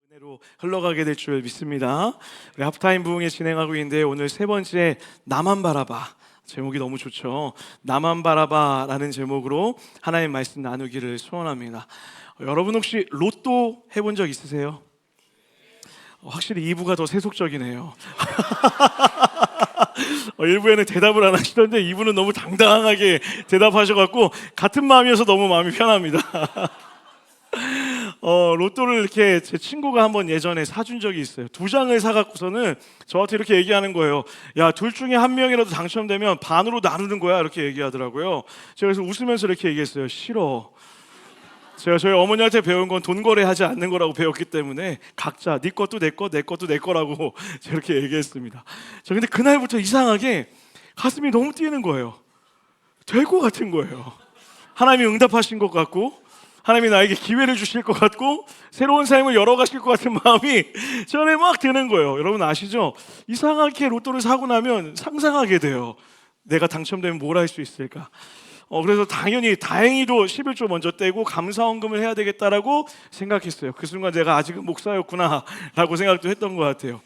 은혜로 흘러가게 될 줄 믿습니다. 우리 하프타임 부흥회 진행하고 있는데 오늘 세 번째 나만 바라봐. 제목이 너무 좋죠. 나만 바라봐라는 제목으로 하나님 말씀 나누기를 소원합니다. 여러분 혹시 로또 해본 적 있으세요? 확실히 2부가 더 세속적이네요. 1부에는 대답을 안 하시던데 2부는 너무 당당하게 대답하셔갖고 같은 마음이어서 너무 마음이 편합니다. 로또를 이렇게 제 친구가 한번 예전에 사준 적이 있어요. 2장을 사갖고서는 저한테 이렇게 얘기하는 거예요. 야, 둘 중에 한 명이라도 당첨되면 반으로 나누는 거야, 이렇게 얘기하더라고요. 제가 그래서 웃으면서 이렇게 얘기했어요. 싫어. 제가 저희 어머니한테 배운 건 돈 거래하지 않는 거라고 배웠기 때문에 각자 네 것도 내 거, 내 것도 내 거라고 저렇게 얘기했습니다. 저 근데 그날부터 이상하게 가슴이 너무 뛰는 거예요. 될 것 같은 거예요. 하나님이 응답하신 것 같고 하나님이 나에게 기회를 주실 것 같고 새로운 삶을 열어가실 것 같은 마음이 전에 막 드는 거예요. 여러분 아시죠? 이상하게 로또를 사고 나면 상상하게 돼요. 내가 당첨되면 뭘 할 수 있을까? 그래서 당연히 다행히도 11조 먼저 떼고 감사헌금을 해야 되겠다라고 생각했어요. 그 순간 내가 아직은 목사였구나 라고 생각도 했던 것 같아요.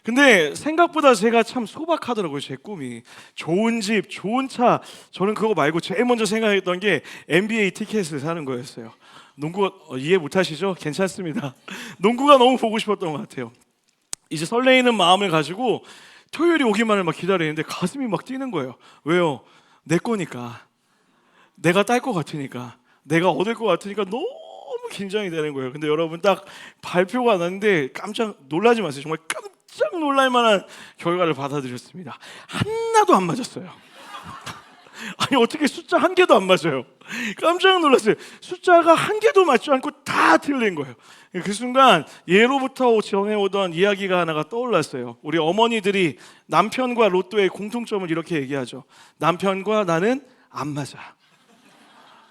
근데 생각보다 제가 참 소박하더라고요. 제 꿈이 좋은 집, 좋은 차. 저는 그거 말고 제일 먼저 생각했던 게 NBA 티켓을 사는 거였어요. 농구 이해 못하시죠? 괜찮습니다. 농구가 너무 보고 싶었던 것 같아요. 이제 설레이는 마음을 가지고 토요일이 오기만을 막 기다리는데 가슴이 막 뛰는 거예요. 왜요? 내 거니까, 내가 딸 것 같으니까, 내가 얻을 것 같으니까 너무 긴장이 되는 거예요. 근데 여러분 딱 발표가 났는데 깜짝 놀라지 마세요. 정말 깜짝 놀랄 만한 결과를 받아들였습니다. 하나도 안 맞았어요. 아니 어떻게 숫자 한 개도 안 맞아요. 깜짝 놀랐어요. 숫자가 한 개도 맞지 않고 다 틀린 거예요. 그 순간 예로부터 전해오던 이야기가 하나가 떠올랐어요. 우리 어머니들이 남편과 로또의 공통점을 이렇게 얘기하죠. 남편과 나는 안 맞아.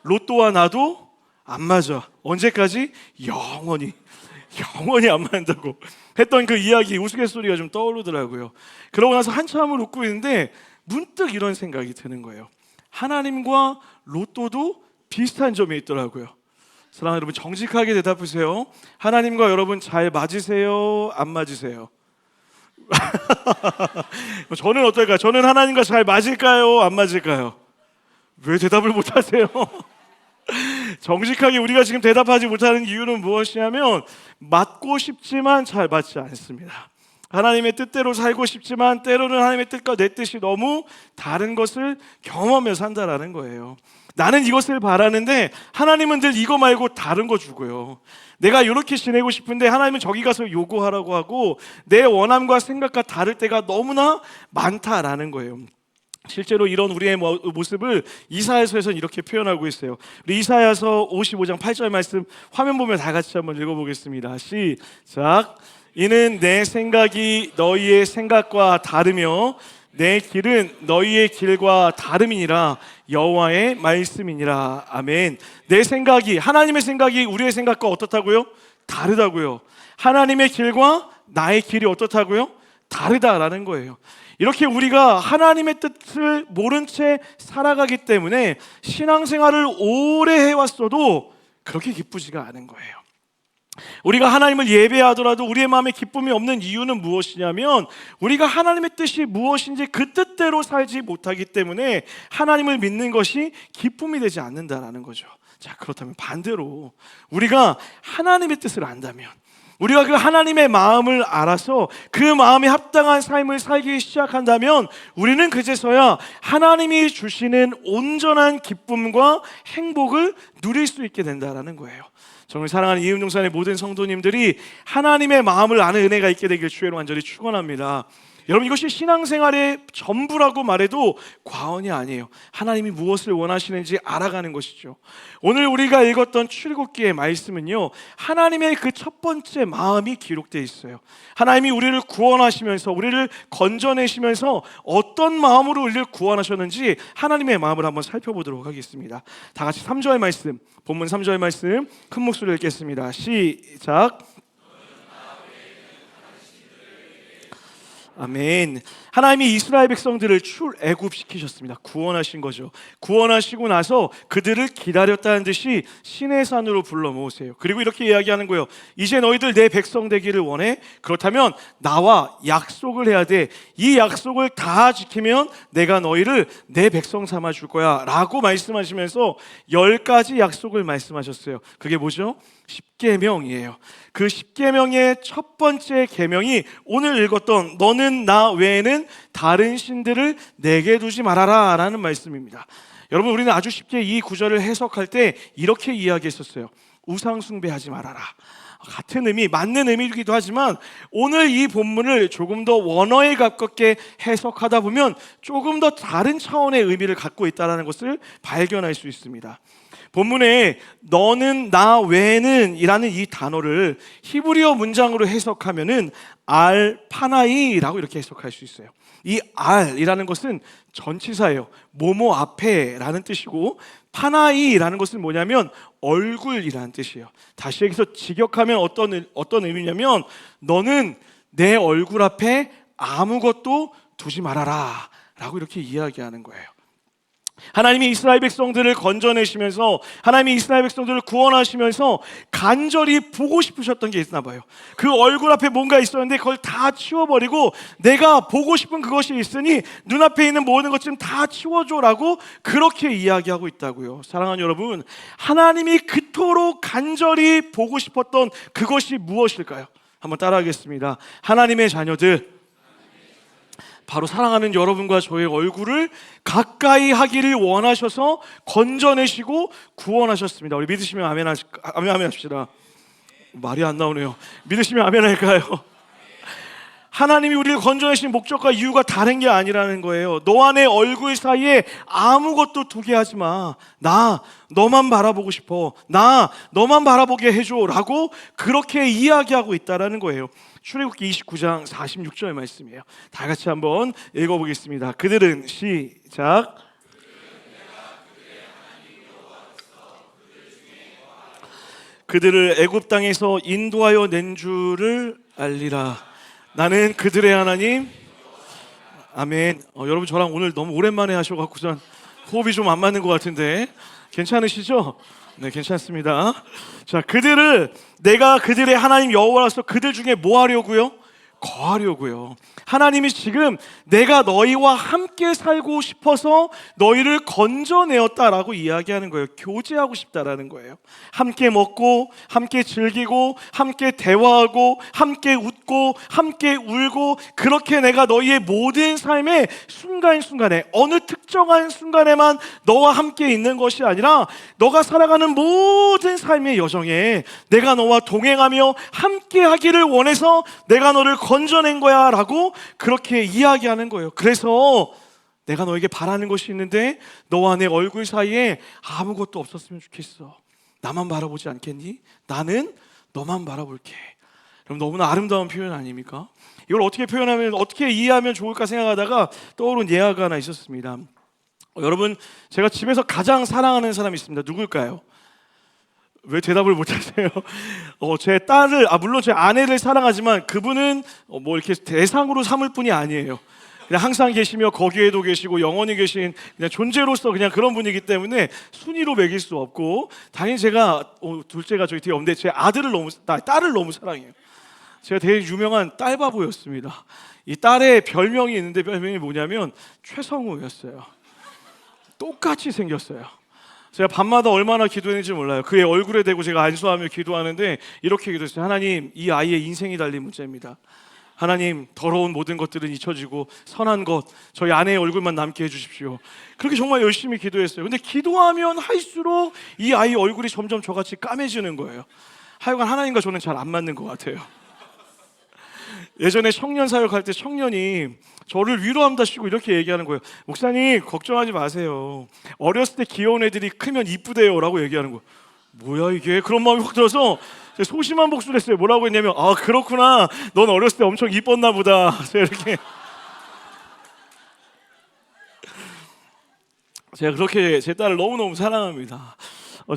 로또와 나도 안 맞아. 언제까지? 영원히 안 맞는다고 했던 그 이야기, 우스갯소리가 좀 떠오르더라고요. 그러고 나서 한참을 웃고 있는데 문득 이런 생각이 드는 거예요. 하나님과 로또도 비슷한 점이 있더라고요. 사랑하는 여러분, 정직하게 대답하세요. 하나님과 여러분 잘 맞으세요? 안 맞으세요? 저는 어떨까요? 저는 하나님과 잘 맞을까요? 안 맞을까요? 왜 대답을 못 하세요? 정직하게 우리가 지금 대답하지 못하는 이유는 무엇이냐면 맞고 싶지만 잘 맞지 않습니다. 하나님의 뜻대로 살고 싶지만 때로는 하나님의 뜻과 내 뜻이 너무 다른 것을 경험하며 산다라는 거예요. 나는 이것을 바라는데 하나님은 늘 이거 말고 다른 거 주고요. 내가 이렇게 지내고 싶은데 하나님은 저기 가서 요구하라고 하고 내 원함과 생각과 다를 때가 너무나 많다라는 거예요. 실제로 이런 우리의 모습을 이사야서에서는 이렇게 표현하고 있어요. 우리 이사야서 55장 8절 말씀 화면 보면 다 같이 한번 읽어보겠습니다. 시작. 이는 내 생각이 너희의 생각과 다르며 내 길은 너희의 길과 다름이니라. 여호와의 말씀이니라. 아멘. 내 생각이, 하나님의 생각이 우리의 생각과 어떻다고요? 다르다고요. 하나님의 길과 나의 길이 어떻다고요? 다르다라는 거예요. 이렇게 우리가 하나님의 뜻을 모른 채 살아가기 때문에 신앙생활을 오래 해왔어도 그렇게 기쁘지가 않은 거예요. 우리가 하나님을 예배하더라도 우리의 마음에 기쁨이 없는 이유는 무엇이냐면 우리가 하나님의 뜻이 무엇인지 그 뜻대로 살지 못하기 때문에 하나님을 믿는 것이 기쁨이 되지 않는다라는 거죠. 자, 그렇다면 반대로 우리가 하나님의 뜻을 안다면, 우리가 그 하나님의 마음을 알아서 그 마음에 합당한 삶을 살기 시작한다면 우리는 그제서야 하나님이 주시는 온전한 기쁨과 행복을 누릴 수 있게 된다는 거예요. 정말 사랑하는 이음동산의 모든 성도님들이 하나님의 마음을 아는 은혜가 있게 되길 주의로 간절히 축원합니다. 여러분, 이것이 신앙생활의 전부라고 말해도 과언이 아니에요. 하나님이 무엇을 원하시는지 알아가는 것이죠. 오늘 우리가 읽었던 출애굽기의 말씀은요, 하나님의 그 첫 번째 마음이 기록되어 있어요. 하나님이 우리를 구원하시면서 우리를 건져내시면서 어떤 마음으로 우리를 구원하셨는지 하나님의 마음을 한번 살펴보도록 하겠습니다. 다 같이 3절 말씀, 본문 3절 말씀 큰 목소리로 읽겠습니다. 시작. 아멘. 하나님이 이스라엘 백성들을 출애굽시키셨습니다. 구원하신 거죠. 구원하시고 나서 그들을 기다렸다는 듯이 시내산으로 불러 모으세요. 그리고 이렇게 이야기하는 거예요. 이제 너희들 내 백성 되기를 원해? 그렇다면 나와 약속을 해야 돼. 이 약속을 다 지키면 내가 너희를 내 백성 삼아 줄 거야 라고 말씀하시면서 10가지 약속을 말씀하셨어요. 그게 뭐죠? 10계명이에요. 그 10계명의 첫 번째 계명이 오늘 읽었던 너는 나 외에는 다른 신들을 내게 두지 말아라 라는 말씀입니다. 여러분, 우리는 아주 쉽게 이 구절을 해석할 때 이렇게 이야기했었어요. 우상 숭배하지 말아라. 같은 의미, 맞는 의미이기도 하지만 오늘 이 본문을 조금 더 원어에 가깝게 해석하다 보면 조금 더 다른 차원의 의미를 갖고 있다는 것을 발견할 수 있습니다. 본문에 너는 나 외에는 이라는 이 단어를 히브리어 문장으로 해석하면은 알파나이라고 이렇게 해석할 수 있어요. 이 알이라는 것은 전치사예요. 뭐뭐 앞에라는 뜻이고, 파나이라는 것은 뭐냐면 얼굴이라는 뜻이에요. 다시 여기서 직역하면 어떤 의미냐면 너는 내 얼굴 앞에 아무것도 두지 말아라 라고 이렇게 이야기하는 거예요. 하나님이 이스라엘 백성들을 건져내시면서, 하나님이 이스라엘 백성들을 구원하시면서 간절히 보고 싶으셨던 게 있나 봐요. 그 얼굴 앞에 뭔가 있었는데 그걸 다 치워버리고 내가 보고 싶은 그것이 있으니 눈앞에 있는 모든 것 좀 다 치워줘라고 그렇게 이야기하고 있다고요. 사랑하는 여러분, 하나님이 그토록 간절히 보고 싶었던 그것이 무엇일까요? 한번 따라하겠습니다. 하나님의 자녀들, 바로 사랑하는 여러분과 저의 얼굴을 가까이 하기를 원하셔서 건져내시고 구원하셨습니다. 우리 믿으시면 아멘 합시다. 말이 안 나오네요. 믿으시면 아멘 할까요? 하나님이 우리를 건져내신 목적과 이유가 다른 게 아니라는 거예요. 너와 내 얼굴 사이에 아무것도 두게 하지 마. 나 너만 바라보고 싶어. 나 너만 바라보게 해줘 라고 그렇게 이야기하고 있다는 거예요. 출애굽기 29장 46절 말씀이에요. 다 같이 한번 읽어보겠습니다. 그들은 시작. 그들을 애굽 땅에서 인도하여 낸 줄을 알리라. 나는 그들의 하나님. 아멘. 여러분, 저랑 오늘 너무 오랜만에 하셔갖고선 호흡이 좀 안 맞는 것 같은데 괜찮으시죠? 네, 괜찮습니다. 자, 그들을 내가 그들의 하나님 여호와라서 그들 중에 뭐 하려고요? 거하려고요. 하나님이 지금 내가 너희와 함께 살고 싶어서 너희를 건져내었다라고 이야기하는 거예요. 교제하고 싶다라는 거예요. 함께 먹고, 함께 즐기고, 함께 대화하고, 함께 웃고, 함께 울고, 그렇게 내가 너희의 모든 삶의 순간순간에, 어느 특정한 순간에만 너와 함께 있는 것이 아니라 너가 살아가는 모든 삶의 여정에 내가 너와 동행하며 함께 하기를 원해서 내가 너를 건져낸 거야 라고 그렇게 이야기하는 거예요. 그래서 내가 너에게 바라는 것이 있는데 너와 내 얼굴 사이에 아무것도 없었으면 좋겠어. 나만 바라보지 않겠니? 나는 너만 바라볼게. 그럼 너무나 아름다운 표현 아닙니까? 이걸 어떻게 표현하면, 어떻게 이해하면 좋을까 생각하다가 떠오른 예화가 하나 있었습니다. 여러분, 제가 집에서 가장 사랑하는 사람이 있습니다. 누굴까요? 왜 대답을 못하세요? 제 딸을, 물론 제 아내를 사랑하지만 그분은 뭐 이렇게 대상으로 삼을 뿐이 아니에요. 그냥 항상 계시며 거기에도 계시고 영원히 계신 그냥 존재로서 그냥 그런 분이기 때문에 순위로 매길 수 없고, 당연히 제가 둘째가 저희 뒤에 없는데 제 딸을 너무 사랑해요. 제가 되게 유명한 딸바보였습니다. 이 딸의 별명이 있는데 별명이 뭐냐면 최성우였어요. 똑같이 생겼어요. 제가 밤마다 얼마나 기도했는지 몰라요. 그의 얼굴에 대고 제가 안수하며 기도하는데 이렇게 기도했어요. 하나님, 이 아이의 인생이 달린 문제입니다. 하나님, 더러운 모든 것들은 잊혀지고 선한 것, 저희 아내의 얼굴만 남게 해주십시오. 그렇게 정말 열심히 기도했어요. 근데 기도하면 할수록 이 아이 얼굴이 점점 저같이 까매지는 거예요. 하여간 하나님과 저는 잘 안 맞는 것 같아요. 예전에 청년 사역할 때 청년이 저를 위로한다시고 이렇게 얘기하는 거예요. 목사님, 걱정하지 마세요. 어렸을 때 귀여운 애들이 크면 이쁘대요 라고 얘기하는 거예요. 뭐야 이게? 그런 마음이 확 들어서 소심한 복수를 했어요. 뭐라고 했냐면, 그렇구나, 넌 어렸을 때 엄청 이뻤나 보다. 이렇게 제가 그렇게 제 딸을 너무너무 사랑합니다.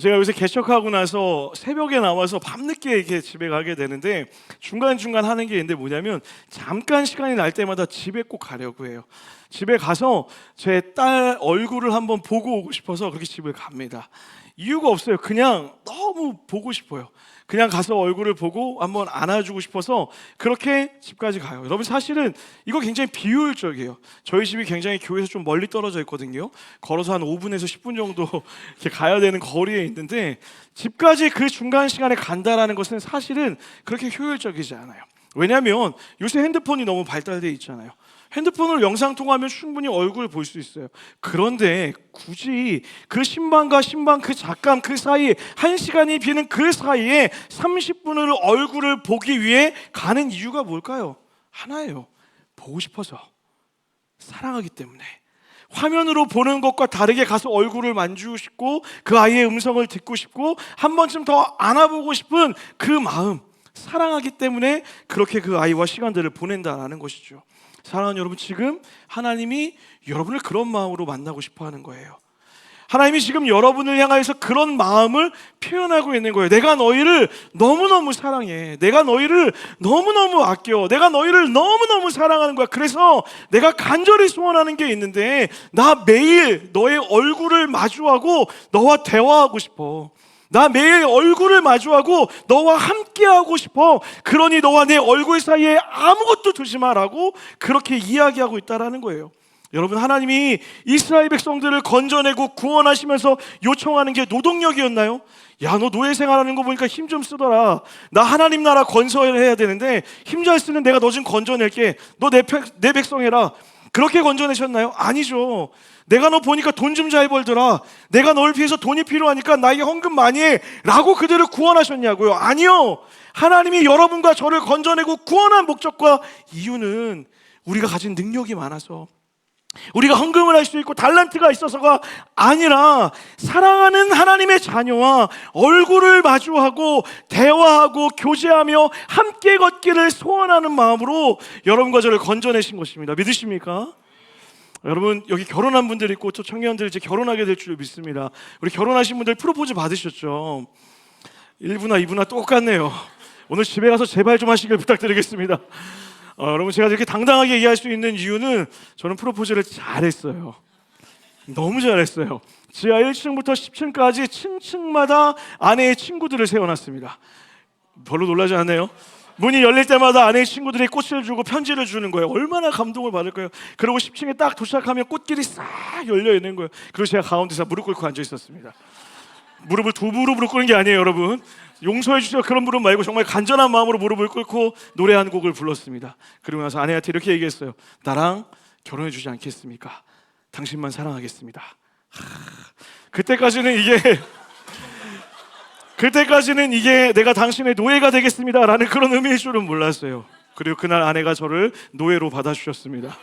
제가 요새 개척하고 나서 새벽에 나와서 밤늦게 이렇게 집에 가게 되는데 중간중간 하는 게 있는데 뭐냐면 잠깐 시간이 날 때마다 집에 꼭 가려고 해요. 집에 가서 제 딸 얼굴을 한번 보고 오고 싶어서 그렇게 집을 갑니다. 이유가 없어요. 그냥 너무 보고 싶어요. 그냥 가서 얼굴을 보고 한번 안아주고 싶어서 그렇게 집까지 가요. 여러분 사실은 이거 굉장히 비효율적이에요. 저희 집이 굉장히 교회에서 좀 멀리 떨어져 있거든요. 걸어서 한 5분에서 10분 정도 이렇게 가야 되는 거리에 있는데 집까지 그 중간 시간에 간다라는 것은 사실은 그렇게 효율적이지 않아요. 왜냐하면 요새 핸드폰이 너무 발달되어 있잖아요. 핸드폰으로 영상통화하면 충분히 얼굴 볼 수 있어요. 그런데 굳이 그 신방과 신방 그 잠깐 그 사이에 1시간이 비는 그 사이에 30분을 얼굴을 보기 위해 가는 이유가 뭘까요? 하나예요. 보고 싶어서. 사랑하기 때문에. 화면으로 보는 것과 다르게 가서 얼굴을 만지고 싶고 그 아이의 음성을 듣고 싶고 한 번쯤 더 안아보고 싶은 그 마음. 사랑하기 때문에 그렇게 그 아이와 시간들을 보낸다라는 것이죠. 사랑하는 여러분, 지금 하나님이 여러분을 그런 마음으로 만나고 싶어 하는 거예요. 하나님이 지금 여러분을 향하여서 그런 마음을 표현하고 있는 거예요. 내가 너희를 너무너무 사랑해. 내가 너희를 너무너무 아껴. 내가 너희를 너무너무 사랑하는 거야. 그래서 내가 간절히 소원하는 게 있는데 나 매일 너의 얼굴을 마주하고 너와 대화하고 싶어. 나 매일 얼굴을 마주하고 너와 함께하고 싶어. 그러니 너와 내 얼굴 사이에 아무것도 두지 마라고 그렇게 이야기하고 있다라는 거예요. 여러분, 하나님이 이스라엘 백성들을 건져내고 구원하시면서 요청하는 게 노동력이었나요? 야, 너 노예 생활하는 거 보니까 힘 좀 쓰더라. 나 하나님 나라 건설해야 되는데 힘 잘 쓰는 내가 너 좀 건져낼게. 너 내 백성 해라. 그렇게 건져내셨나요? 아니죠. 내가 너 보니까 돈 좀 잘 벌더라. 내가 널 위해서 돈이 필요하니까 나에게 헌금 많이 해 라고 그들을 구원하셨냐고요? 아니요. 하나님이 여러분과 저를 건져내고 구원한 목적과 이유는 우리가 가진 능력이 많아서, 우리가 헌금을 할 수 있고 달란트가 있어서가 아니라 사랑하는 하나님의 자녀와 얼굴을 마주하고 대화하고 교제하며 함께 걷기를 소원하는 마음으로 여러분과 저를 건져내신 것입니다. 믿으십니까? 여러분, 여기 결혼한 분들 있고 또 청년들 이제 결혼하게 될 줄 믿습니다. 우리 결혼하신 분들 프로포즈 받으셨죠? 1부나 2부나 똑같네요. 오늘 집에 가서 제발 좀 하시길 부탁드리겠습니다. 여러분, 제가 이렇게 당당하게 얘기할 수 있는 이유는 저는 프로포즈를 잘했어요. 너무 잘했어요. 지하 1층부터 10층까지 층층마다 아내의 친구들을 세워놨습니다. 별로 놀라지 않네요. 문이 열릴 때마다 아내의 친구들이 꽃을 주고 편지를 주는 거예요. 얼마나 감동을 받을까요? 그리고 10층에 딱 도착하면 꽃길이 싹 열려 있는 거예요. 그리고 제가 가운데서 무릎 꿇고 앉아 있었습니다. 무릎을 두 무릎으로 꿇는 게 아니에요, 여러분. 용서해 주세요. 그런 무릎 말고 정말 간절한 마음으로 무릎을 꿇고 노래 한 곡을 불렀습니다. 그리고 나서 아내한테 이렇게 얘기했어요. 나랑 결혼해 주지 않겠습니까? 당신만 사랑하겠습니다. 그때까지는 이게 내가 당신의 노예가 되겠습니다라는 그런 의미일 줄은 몰랐어요. 그리고 그날 아내가 저를 노예로 받아주셨습니다.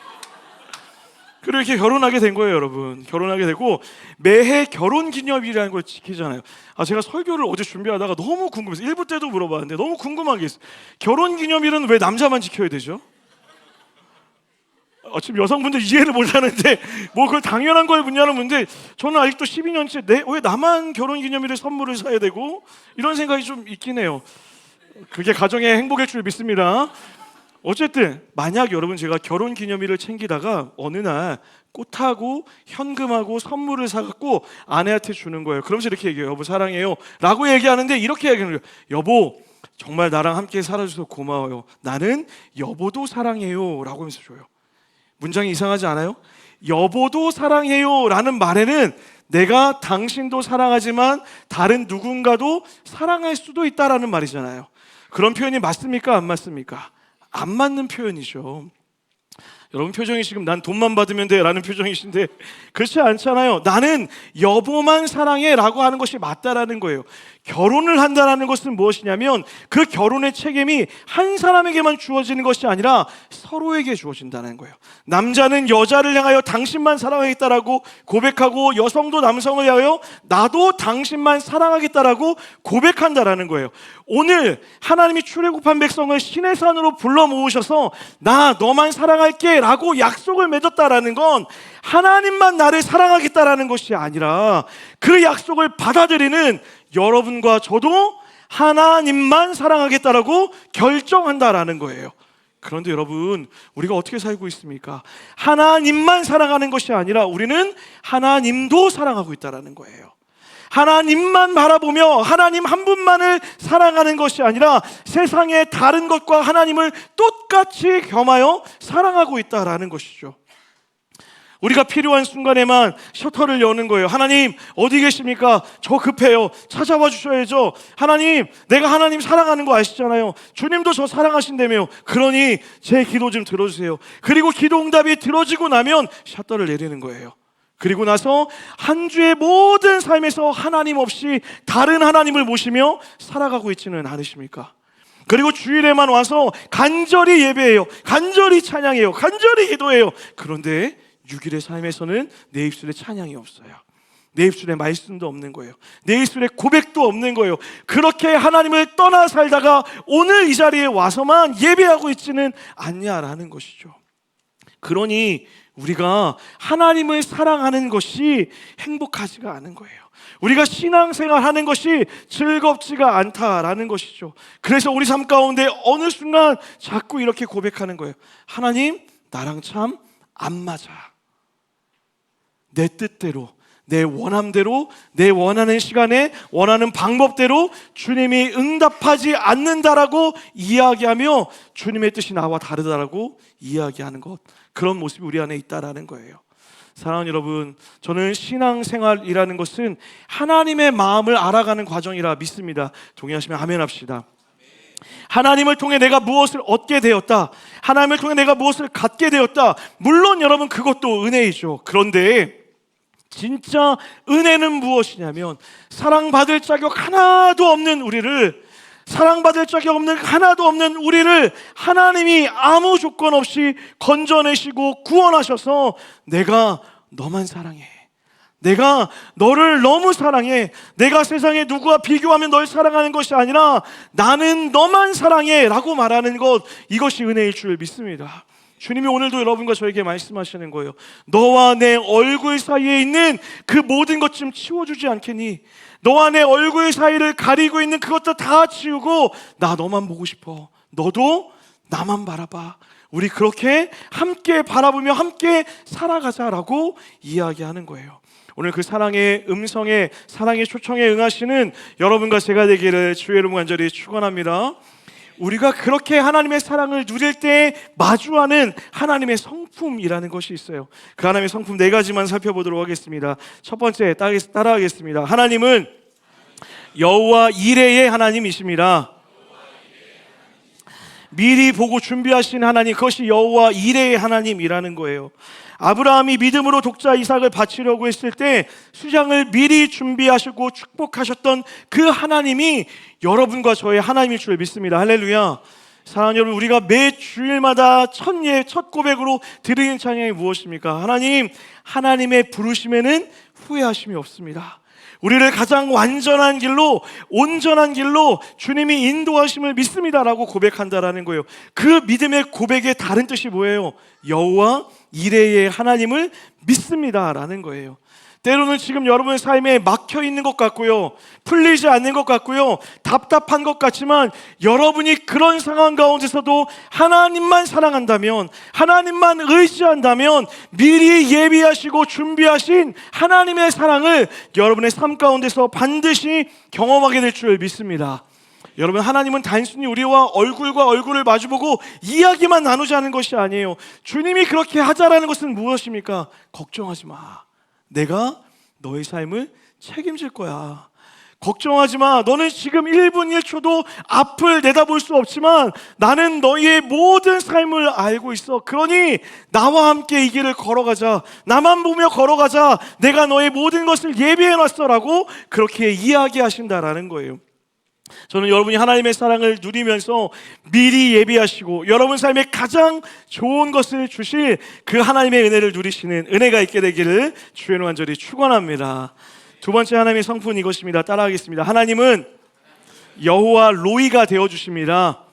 그리고 이렇게 결혼하게 된 거예요, 여러분. 결혼하게 되고 매해 결혼기념일이라는 걸 지키잖아요. 제가 설교를 어제 준비하다가 너무 궁금해서 1부 때도 물어봤는데 너무 궁금한 게 있어요. 결혼기념일은 왜 남자만 지켜야 되죠? 지금 여성분들 이해를 못하는데 뭐 그걸 당연한 걸 묻냐는 문제. 저는 아직도 12년째 왜 나만 결혼기념일에 선물을 사야 되고 이런 생각이 좀 있긴 해요. 그게 가정의 행복일 줄 믿습니다. 어쨌든 만약 여러분 제가 결혼기념일을 챙기다가 어느 날 꽃하고 현금하고 선물을 사갖고 아내한테 주는 거예요. 그러면서 이렇게 얘기해요. 여보 사랑해요 라고 얘기하는데 이렇게 얘기하는 거예요. 여보 정말 나랑 함께 살아줘서 고마워요. 나는 여보도 사랑해요 라고 하면서 줘요. 문장이 이상하지 않아요? 여보도 사랑해요 라는 말에는 내가 당신도 사랑하지만 다른 누군가도 사랑할 수도 있다라는 말이잖아요. 그런 표현이 맞습니까? 안 맞습니까? 안 맞는 표현이죠. 여러분 표정이 지금 난 돈만 받으면 돼 라는 표정이신데 그렇지 않잖아요. 나는 여보만 사랑해 라고 하는 것이 맞다라는 거예요. 결혼을 한다는 것은 무엇이냐면 그 결혼의 책임이 한 사람에게만 주어지는 것이 아니라 서로에게 주어진다는 거예요. 남자는 여자를 향하여 당신만 사랑하겠다라고 고백하고 여성도 남성을 향하여 나도 당신만 사랑하겠다라고 고백한다라는 거예요. 오늘 하나님이 출애굽한 백성을 시내산으로 불러 모으셔서 나 너만 사랑할게 라고 약속을 맺었다라는 건 하나님만 나를 사랑하겠다라는 것이 아니라 그 약속을 받아들이는 여러분과 저도 하나님만 사랑하겠다라고 결정한다라는 거예요. 그런데 여러분, 우리가 어떻게 살고 있습니까? 하나님만 사랑하는 것이 아니라 우리는 하나님도 사랑하고 있다라는 거예요. 하나님만 바라보며 하나님 한 분만을 사랑하는 것이 아니라 세상의 다른 것과 하나님을 똑같이 겸하여 사랑하고 있다라는 것이죠. 우리가 필요한 순간에만 셔터를 여는 거예요. 하나님 어디 계십니까? 저 급해요. 찾아와 주셔야죠. 하나님, 내가 하나님 사랑하는 거 아시잖아요. 주님도 저 사랑하신다며요. 그러니 제 기도 좀 들어주세요. 그리고 기도 응답이 들어지고 나면 셔터를 내리는 거예요. 그리고 나서 한 주의 모든 삶에서 하나님 없이 다른 하나님을 모시며 살아가고 있지는 않으십니까? 그리고 주일에만 와서 간절히 예배해요. 간절히 찬양해요. 간절히 기도해요. 그런데 6일의 삶에서는 내 입술에 찬양이 없어요. 내 입술에 말씀도 없는 거예요. 내 입술에 고백도 없는 거예요. 그렇게 하나님을 떠나 살다가 오늘 이 자리에 와서만 예배하고 있지는 않냐라는 것이죠. 그러니 우리가 하나님을 사랑하는 것이 행복하지가 않은 거예요. 우리가 신앙생활 하는 것이 즐겁지가 않다라는 것이죠. 그래서 우리 삶 가운데 어느 순간 자꾸 이렇게 고백하는 거예요. 하나님, 나랑 참 안 맞아. 내 뜻대로, 내 원함대로, 내 원하는 시간에 원하는 방법대로 주님이 응답하지 않는다라고 이야기하며 주님의 뜻이 나와 다르다라고 이야기하는 것, 그런 모습이 우리 안에 있다라는 거예요. 사랑하는 여러분, 저는 신앙생활이라는 것은 하나님의 마음을 알아가는 과정이라 믿습니다. 동의하시면 아멘 합시다. 하나님을 통해 내가 무엇을 얻게 되었다, 하나님을 통해 내가 무엇을 갖게 되었다, 물론 여러분 그것도 은혜이죠. 그런데 진짜 은혜는 무엇이냐면 사랑받을 자격 하나도 없는 우리를, 사랑받을 자격 없는 하나도 없는 우리를 하나님이 아무 조건 없이 건져내시고 구원하셔서 내가 너만 사랑해, 내가 너를 너무 사랑해, 내가 세상에 누구와 비교하면 널 사랑하는 것이 아니라 나는 너만 사랑해 라고 말하는 것, 이것이 은혜일 줄 믿습니다. 주님이 오늘도 여러분과 저에게 말씀하시는 거예요. 너와 내 얼굴 사이에 있는 그 모든 것 좀 치워주지 않겠니? 너와 내 얼굴 사이를 가리고 있는 그것도 다 치우고 나 너만 보고 싶어. 너도 나만 바라봐. 우리 그렇게 함께 바라보며 함께 살아가자라고 이야기하는 거예요. 오늘 그 사랑의 음성에, 사랑의 초청에 응하시는 여러분과 제가 되기를 주의 이름으로 간절히 축원합니다. 우리가 그렇게 하나님의 사랑을 누릴 때 마주하는 하나님의 성품이라는 것이 있어요. 그 하나님의 성품 4가지만 살펴보도록 하겠습니다. 첫 번째 따라하겠습니다. 하나님은 여호와 이레의 하나님이십니다. 미리 보고 준비하신 하나님, 그것이 여호와 이레의 하나님이라는 거예요. 아브라함이 믿음으로 독자 이삭을 바치려고 했을 때 수장을 미리 준비하시고 축복하셨던 그 하나님이 여러분과 저의 하나님일 줄 믿습니다. 할렐루야. 사랑하는 여러분, 우리가 매 주일마다 첫 고백으로 드리는 찬양이 무엇입니까? 하나님, 하나님의 부르심에는 후회하심이 없습니다. 우리를 가장 완전한 길로, 온전한 길로 주님이 인도하심을 믿습니다라고 고백한다라는 거예요. 그 믿음의 고백의 다른 뜻이 뭐예요? 여호와 이레의 하나님을 믿습니다라는 거예요. 때로는 지금 여러분의 삶에 막혀 있는 것 같고요, 풀리지 않는 것 같고요, 답답한 것 같지만 여러분이 그런 상황 가운데서도 하나님만 사랑한다면, 하나님만 의지한다면 미리 예비하시고 준비하신 하나님의 사랑을 여러분의 삶 가운데서 반드시 경험하게 될 줄 믿습니다. 여러분, 하나님은 단순히 우리와 얼굴과 얼굴을 마주보고 이야기만 나누자는 것이 아니에요. 주님이 그렇게 하자라는 것은 무엇입니까? 걱정하지 마, 내가 너의 삶을 책임질 거야. 걱정하지 마. 너는 지금 1분 1초도 앞을 내다볼 수 없지만 나는 너의 모든 삶을 알고 있어. 그러니 나와 함께 이 길을 걸어가자. 나만 보며 걸어가자. 내가 너의 모든 것을 예비해놨어 라고 그렇게 이야기하신다라는 거예요. 저는 여러분이 하나님의 사랑을 누리면서 미리 예비하시고 여러분 삶에 가장 좋은 것을 주실 그 하나님의 은혜를 누리시는 은혜가 있게 되기를 주의 이름으로 간절히 축원합니다. 두 번째 하나님의 성품은 이것입니다. 따라하겠습니다. 하나님은 여호와 로이가 되어주십니다.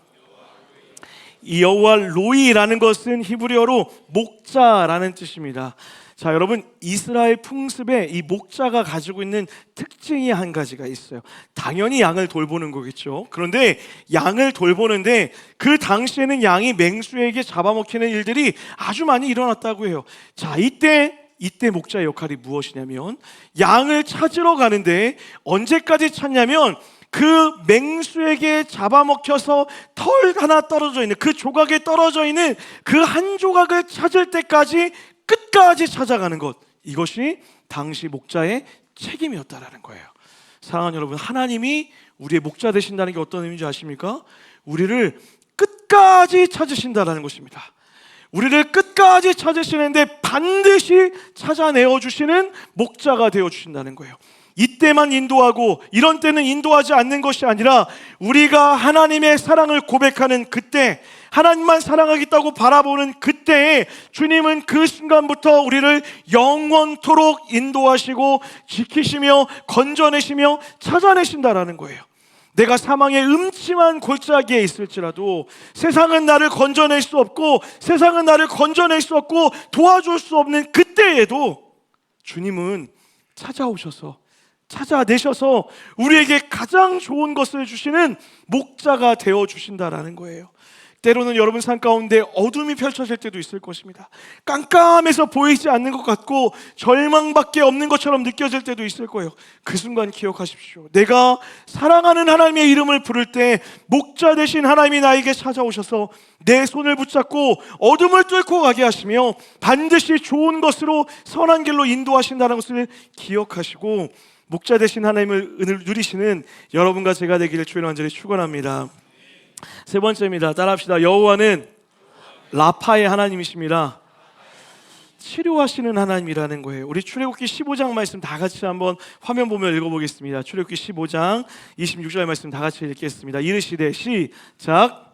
이 여호와 로이라는 것은 히브리어로 목자라는 뜻입니다. 자, 여러분, 이스라엘 풍습에 이 목자가 가지고 있는 특징이 한 가지가 있어요. 당연히 양을 돌보는 거겠죠. 그런데 양을 돌보는데 그 당시에는 양이 맹수에게 잡아먹히는 일들이 아주 많이 일어났다고 해요. 자, 이때 목자의 역할이 무엇이냐면 양을 찾으러 가는데 언제까지 찾냐면 그 맹수에게 잡아먹혀서 털 하나 떨어져 있는 그 조각에 떨어져 있는 그 한 조각을 찾을 때까지 끝까지 찾아가는 것, 이것이 당시 목자의 책임이었다라는 거예요. 사랑하는 여러분, 하나님이 우리의 목자 되신다는 게 어떤 의미인지 아십니까? 우리를 끝까지 찾으신다라는 것입니다. 우리를 끝까지 찾으시는데 반드시 찾아내어 주시는 목자가 되어 주신다는 거예요. 이때만 인도하고 이런 때는 인도하지 않는 것이 아니라 우리가 하나님의 사랑을 고백하는 그때, 하나님만 사랑하겠다고 바라보는 그때에 주님은 그 순간부터 우리를 영원토록 인도하시고 지키시며 건져내시며 찾아내신다라는 거예요. 내가 사망의 음침한 골짜기에 있을지라도 세상은 나를 건져낼 수 없고 세상은 나를 건져낼 수 없고 도와줄 수 없는 그때에도 주님은 찾아오셔서 찾아내셔서 우리에게 가장 좋은 것을 주시는 목자가 되어 주신다라는 거예요. 때로는 여러분 삶 가운데 어둠이 펼쳐질 때도 있을 것입니다. 깜깜해서 보이지 않는 것 같고 절망밖에 없는 것처럼 느껴질 때도 있을 거예요. 그 순간 기억하십시오. 내가 사랑하는 하나님의 이름을 부를 때 목자 되신 하나님이 나에게 찾아오셔서 내 손을 붙잡고 어둠을 뚫고 가게 하시며 반드시 좋은 것으로 선한 길로 인도하신다는 것을 기억하시고 목자 되신 하나님을 누리시는 여러분과 제가 되기를 주의 간절히 축원합니다. 세 번째입니다. 따라합시다. 여호와는 라파의 하나님이십니다. 치료하시는 하나님이라는 거예요. 우리 출애굽기 15장 말씀 다 같이 한번 화면 보며 읽어보겠습니다. 출애굽기 15장 26절 말씀 다 같이 읽겠습니다. 이르시되 시작.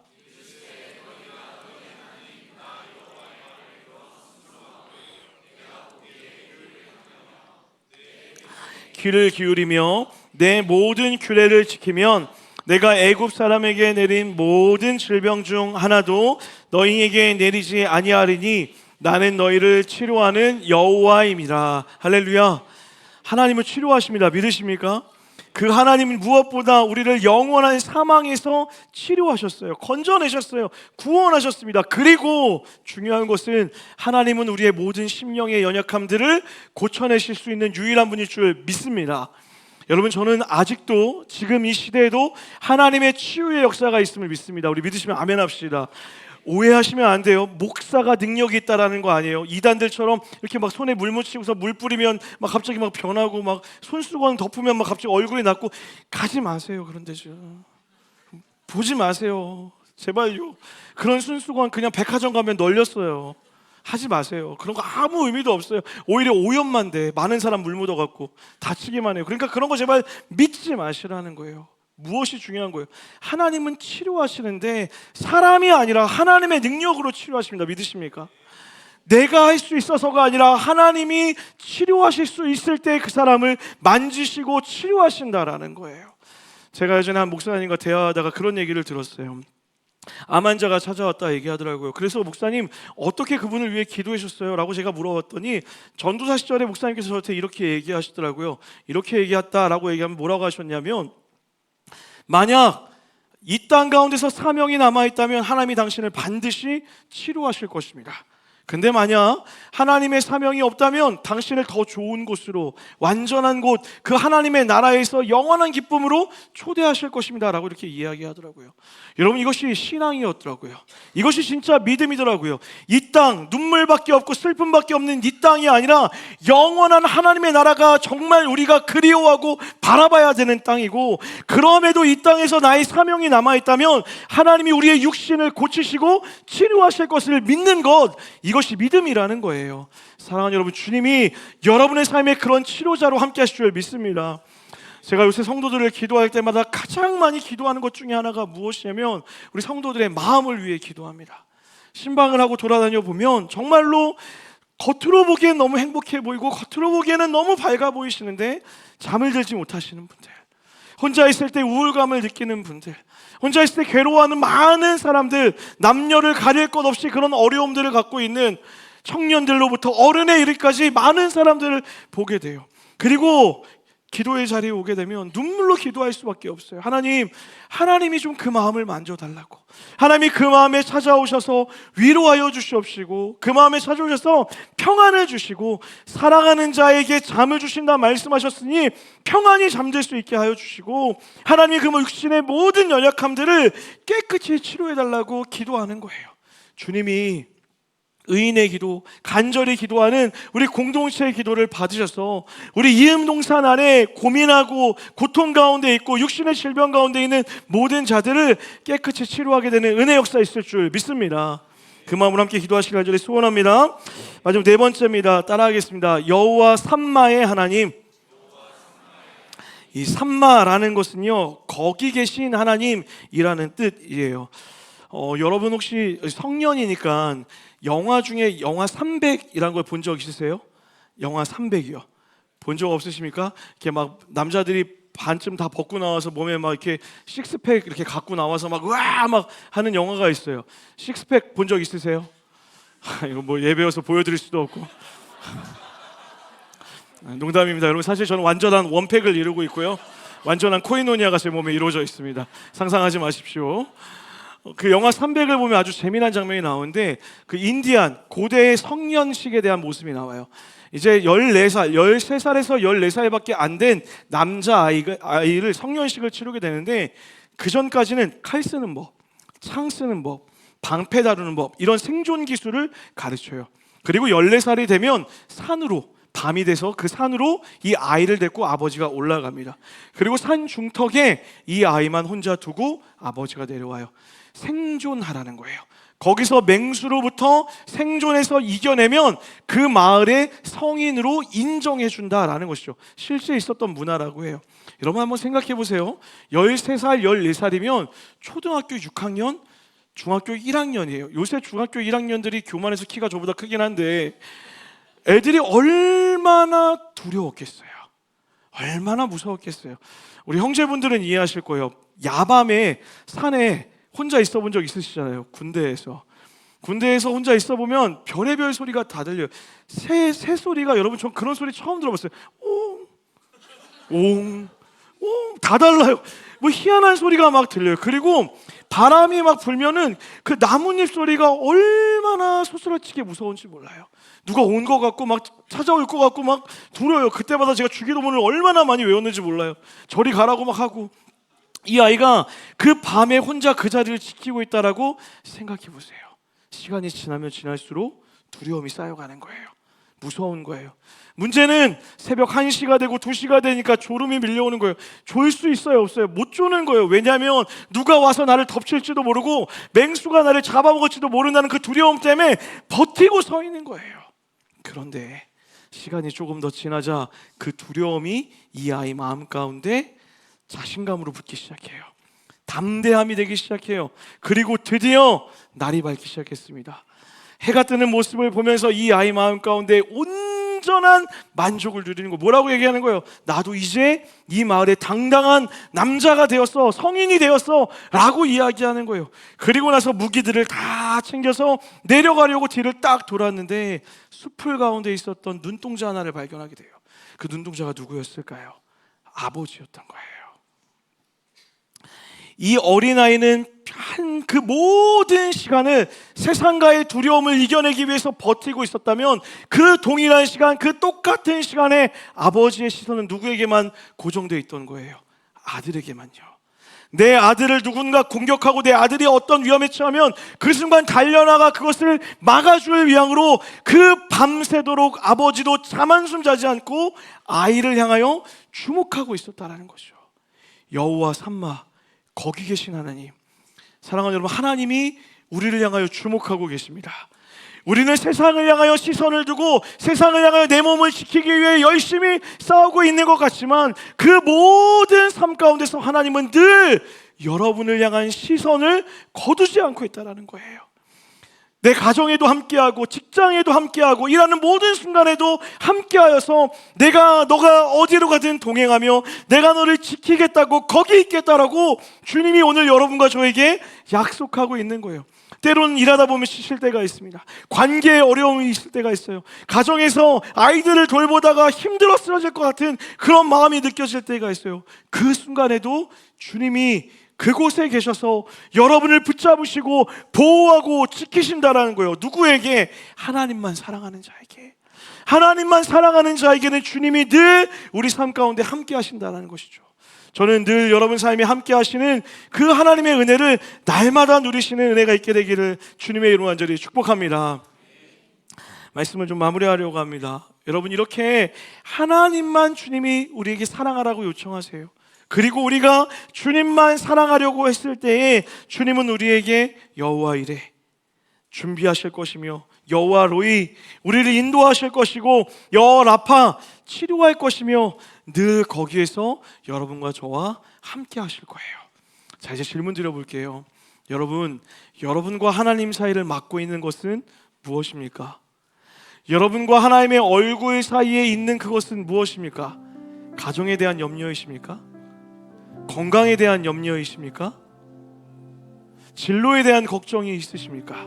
귀를 기울이며 내 모든 규례를 지키면 내가 애굽 사람에게 내린 모든 질병 중 하나도 너희에게 내리지 아니하리니 나는 너희를 치료하는 여호와임이라. 할렐루야. 하나님은 치료하십니다. 믿으십니까? 그 하나님은 무엇보다 우리를 영원한 사망에서 치료하셨어요. 건져내셨어요. 구원하셨습니다. 그리고 중요한 것은 하나님은 우리의 모든 심령의 연약함들을 고쳐내실 수 있는 유일한 분일 줄 믿습니다. 여러분, 저는 아직도 지금 이 시대에도 하나님의 치유의 역사가 있음을 믿습니다. 우리 믿으시면 아멘 합시다. 오해하시면 안 돼요. 목사가 능력이 있다라는 거 아니에요. 이단들처럼 이렇게 막 손에 물 묻히고서 물 뿌리면 막 갑자기 막 변하고 막 손수건 덮으면 막 갑자기 얼굴이 낫고 가지 마세요. 그런 데죠. 보지 마세요. 제발요. 그런 손수건 그냥 백화점 가면 널렸어요. 하지 마세요. 그런 거 아무 의미도 없어요. 오히려 오염만 돼. 많은 사람 물 묻어갖고 다치기만 해요. 그러니까 그런 거 제발 믿지 마시라는 거예요. 무엇이 중요한 거예요? 하나님은 치료하시는데 사람이 아니라 하나님의 능력으로 치료하십니다. 믿으십니까? 내가 할 수 있어서가 아니라 하나님이 치료하실 수 있을 때 그 사람을 만지시고 치료하신다라는 거예요. 제가 예전에 한 목사님과 대화하다가 그런 얘기를 들었어요. 암 환자가 찾아왔다 얘기하더라고요. 그래서 목사님 어떻게 그분을 위해 기도해 주셨어요? 라고 제가 물어봤더니 전도사 시절에 목사님께서 저한테 이렇게 얘기하시더라고요. 이렇게 얘기했다라고 얘기하면 뭐라고 하셨냐면, 만약 이 땅 가운데서 사명이 남아있다면 하나님이 당신을 반드시 치료하실 것입니다. 근데 만약 하나님의 사명이 없다면 당신을 더 좋은 곳으로, 완전한 곳, 그 하나님의 나라에서 영원한 기쁨으로 초대하실 것입니다 라고 이렇게 이야기하더라고요. 여러분, 이것이 신앙이었더라고요. 이것이 진짜 믿음이더라고요. 이 땅, 눈물밖에 없고 슬픔밖에 없는 이 땅이 아니라 영원한 하나님의 나라가 정말 우리가 그리워하고 바라봐야 되는 땅이고, 그럼에도 이 땅에서 나의 사명이 남아있다면 하나님이 우리의 육신을 고치시고 치료하실 것을 믿는 것, 이것이 믿음이라는 거예요. 사랑하는 여러분, 주님이 여러분의 삶에 그런 치료자로 함께 하실 줄 믿습니다. 제가 요새 성도들을 기도할 때마다 가장 많이 기도하는 것 중에 하나가 무엇이냐면 우리 성도들의 마음을 위해 기도합니다. 신방을 하고 돌아다녀 보면 정말로 겉으로 보기엔 너무 행복해 보이고 겉으로 보기에는 너무 밝아 보이시는데 잠을 들지 못하시는 분들, 혼자 있을 때 우울감을 느끼는 분들, 혼자 있을 때 괴로워하는 많은 사람들, 남녀를 가릴 것 없이 그런 어려움들을 갖고 있는 청년들로부터 어른에 이르기까지 많은 사람들을 보게 돼요. 그리고 기도의 자리에 오게 되면 눈물로 기도할 수밖에 없어요. 하나님이 좀 그 마음을 만져달라고, 하나님이 그 마음에 찾아오셔서 위로하여 주시옵시고, 그 마음에 찾아오셔서 평안을 주시고, 사랑하는 자에게 잠을 주신다 말씀하셨으니 평안히 잠들 수 있게 하여 주시고, 하나님이 그 육신의 모든 연약함들을 깨끗이 치료해달라고 기도하는 거예요. 주님이 의인의 기도, 간절히 기도하는 우리 공동체의 기도를 받으셔서 우리 이음동산 안에 고민하고 고통 가운데 있고 육신의 질병 가운데 있는 모든 자들을 깨끗이 치료하게 되는 은혜 역사 있을 줄 믿습니다. 그 마음으로 함께 기도하시길 간절히 소원합니다. 마지막 네 번째입니다. 따라하겠습니다. 여호와 삼마의 하나님. 이 삼마라는 것은요, 거기 계신 하나님이라는 뜻이에요. 여러분 혹시 성년이니까 영화 중에 영화 300이라는 걸 본 적 있으세요? 영화 300이요. 본 적 없으십니까? 이렇게 막 남자들이 반쯤 다 벗고 나와서 몸에 막 이렇게 식스팩 이렇게 갖고 나와서 막 으아 막 하는 영화가 있어요. 식스팩 본 적 있으세요? 이거 뭐 예배여서 보여드릴 수도 없고. 농담입니다. 여러분, 사실 저는 완전한 원팩을 이루고 있고요, 완전한 코이노니아가 제 몸에 이루어져 있습니다. 상상하지 마십시오. 그 영화 300을 보면 아주 재미난 장면이 나오는데, 그 인디안 고대의 성년식에 대한 모습이 나와요. 이제 14살, 13살에서 14살밖에 안 된 남자아이를 성년식을 치르게 되는데, 그 전까지는 칼 쓰는 법, 창 쓰는 법, 방패 다루는 법, 이런 생존 기술을 가르쳐요. 그리고 14살이 되면 밤이 돼서 그 산으로 이 아이를 데리고 아버지가 올라갑니다. 그리고 산 중턱에 이 아이만 혼자 두고 아버지가 내려와요. 생존하라는 거예요. 거기서 맹수로부터 생존해서 이겨내면 그 마을의 성인으로 인정해 준다라는 것이죠. 실제 있었던 문화라고 해요. 여러분 한번 생각해 보세요. 13살, 14살이면 초등학교 6학년, 중학교 1학년이에요. 요새 중학교 1학년들이 교만해서 키가 저보다 크긴 한데 애들이 얼마나 두려웠겠어요. 얼마나 무서웠겠어요. 우리 형제분들은 이해하실 거예요. 야밤에 산에 혼자 있어 본 적 있으시잖아요. 군대에서 혼자 있어 보면 별의별 소리가 다 들려요. 새 소리가, 여러분 전 그런 소리 처음 들어봤어요. 옹 다 달라요. 뭐 희한한 소리가 막 들려요. 그리고 바람이 막 불면은 그 나뭇잎 소리가 얼마나 소스라치게 무서운지 몰라요. 누가 온 것 같고 막 찾아올 것 같고 막 두려워요. 그때마다 제가 주기도문을 얼마나 많이 외웠는지 몰라요. 저리 가라고 막 하고. 이 아이가 그 밤에 혼자 그 자리를 지키고 있다라고 생각해 보세요. 시간이 지나면 지날수록 두려움이 쌓여가는 거예요. 무서운 거예요. 문제는 새벽 1시가 되고 2시가 되니까 졸음이 밀려오는 거예요. 졸 수 있어요, 없어요? 못 조는 거예요. 왜냐하면 누가 와서 나를 덮칠지도 모르고 맹수가 나를 잡아먹을지도 모른다는 그 두려움 때문에 버티고 서 있는 거예요. 그런데 시간이 조금 더 지나자 그 두려움이 이 아이 마음 가운데 자신감으로 붙기 시작해요. 담대함이 되기 시작해요. 그리고 드디어 날이 밝기 시작했습니다. 해가 뜨는 모습을 보면서 이 아이 마음 가운데 온전한 만족을 누리는 거. 뭐라고 얘기하는 거예요? 나도 이제 이 마을의 당당한 남자가 되었어, 성인이 되었어 라고 이야기하는 거예요. 그리고 나서 무기들을 다 챙겨서 내려가려고 뒤를 딱 돌았는데 숲을 가운데 있었던 눈동자 하나를 발견하게 돼요. 그 눈동자가 누구였을까요? 아버지였던 거예요. 이 어린아이는 한 그 모든 시간을 세상과의 두려움을 이겨내기 위해서 버티고 있었다면, 그 동일한 시간, 그 똑같은 시간에 아버지의 시선은 누구에게만 고정되어 있던 거예요? 아들에게만요. 내 아들을 누군가 공격하고 내 아들이 어떤 위험에 처하면 그 순간 달려나가 그것을 막아줄 위함으로 그 밤새도록 아버지도 잠 한숨 자지 않고 아이를 향하여 주목하고 있었다라는 것이죠. 여호와 삼마, 거기 계신 하나님. 사랑하는 여러분, 하나님이 우리를 향하여 주목하고 계십니다. 우리는 세상을 향하여 시선을 두고 세상을 향하여 내 몸을 지키기 위해 열심히 싸우고 있는 것 같지만, 그 모든 삶 가운데서 하나님은 늘 여러분을 향한 시선을 거두지 않고 있다는 거예요. 내 가정에도 함께하고 직장에도 함께하고 일하는 모든 순간에도 함께하여서 너가 어디로 가든 동행하며 내가 너를 지키겠다고 거기 있겠다라고 주님이 오늘 여러분과 저에게 약속하고 있는 거예요. 때로는 일하다 보면 지칠 때가 있습니다. 관계에 어려움이 있을 때가 있어요. 가정에서 아이들을 돌보다가 힘들어 쓰러질 것 같은 그런 마음이 느껴질 때가 있어요. 그 순간에도 주님이 그곳에 계셔서 여러분을 붙잡으시고 보호하고 지키신다라는 거예요. 누구에게? 하나님만 사랑하는 자에게. 하나님만 사랑하는 자에게는 주님이 늘 우리 삶 가운데 함께 하신다는 것이죠. 저는 늘 여러분 삶에 함께 하시는 그 하나님의 은혜를 날마다 누리시는 은혜가 있게 되기를 주님의 이름으로 간절히 축복합니다. 말씀을 좀 마무리하려고 합니다. 여러분, 이렇게 하나님만 주님이 우리에게 사랑하라고 요청하세요. 그리고 우리가 주님만 사랑하려고 했을 때에 주님은 우리에게 여호와 이레 준비하실 것이며 여호와 로이 우리를 인도하실 것이고 여호와 라파 치료할 것이며 늘 거기에서 여러분과 저와 함께 하실 거예요. 자, 이제 질문 드려볼게요. 여러분과 하나님 사이를 막고 있는 것은 무엇입니까? 여러분과 하나님의 얼굴 사이에 있는 그것은 무엇입니까? 가정에 대한 염려이십니까? 건강에 대한 염려이십니까? 진로에 대한 걱정이 있으십니까?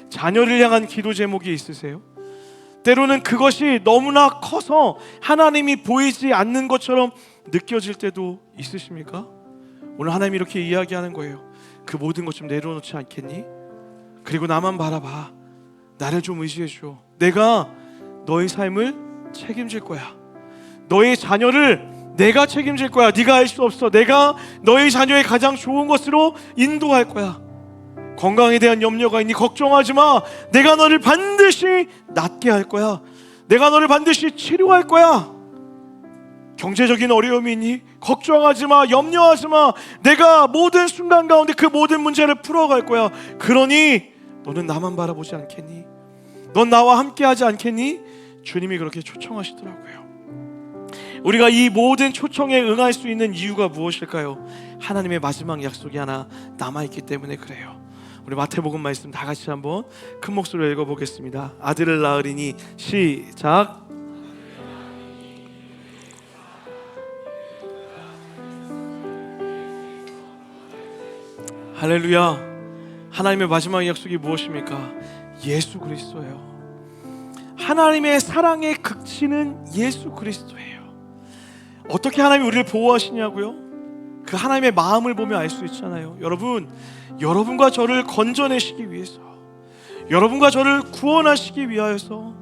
자녀를 향한 기도 제목이 있으세요? 때로는 그것이 너무나 커서 하나님이 보이지 않는 것처럼 느껴질 때도 있으십니까? 오늘 하나님이 이렇게 이야기하는 거예요. 그 모든 것 좀 내려놓지 않겠니? 그리고 나만 바라봐. 나를 좀 의지해줘. 내가 너의 삶을 책임질 거야. 너의 자녀를 내가 책임질 거야. 네가 할 수 없어. 내가 너의 자녀의 가장 좋은 것으로 인도할 거야. 건강에 대한 염려가 있니? 걱정하지 마. 내가 너를 반드시 낫게 할 거야. 내가 너를 반드시 치료할 거야. 경제적인 어려움이 있니? 걱정하지 마. 염려하지 마. 내가 모든 순간 가운데 그 모든 문제를 풀어갈 거야. 그러니 너는 나만 바라보지 않겠니? 넌 나와 함께 하지 않겠니? 주님이 그렇게 초청하시더라고요. 우리가 이 모든 초청에 응할 수 있는 이유가 무엇일까요? 하나님의 마지막 약속이 하나 남아있기 때문에 그래요. 우리 마태복음 말씀 다 같이 한번 큰 목소리로 읽어보겠습니다. 아들을 낳으리니 시작. 할렐루야. 하나님의 마지막 약속이 무엇입니까? 예수 그리스도예요. 하나님의 사랑의 극치는 예수 그리스도예요. 어떻게 하나님이 우리를 보호하시냐고요? 그 하나님의 마음을 보면 알 수 있잖아요. 여러분과 저를 건져내시기 위해서, 여러분과 저를 구원하시기 위하여서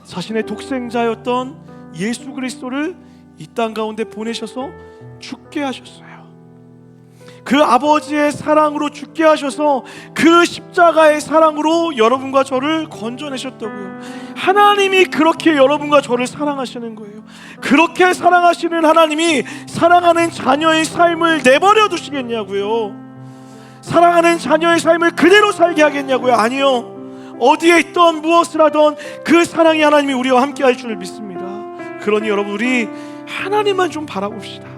자신의 독생자였던 예수 그리스도를 이 땅 가운데 보내셔서 죽게 하셨어요. 그 아버지의 사랑으로 죽게 하셔서 그 십자가의 사랑으로 여러분과 저를 건져내셨다고요. 하나님이 그렇게 여러분과 저를 사랑하시는 거예요. 그렇게 사랑하시는 하나님이 사랑하는 자녀의 삶을 내버려 두시겠냐고요? 사랑하는 자녀의 삶을 그대로 살게 하겠냐고요? 아니요. 어디에 있던 무엇을 하던 그 사랑이 하나님이 우리와 함께 할 줄 믿습니다. 그러니 여러분, 우리 하나님만 좀 바라봅시다.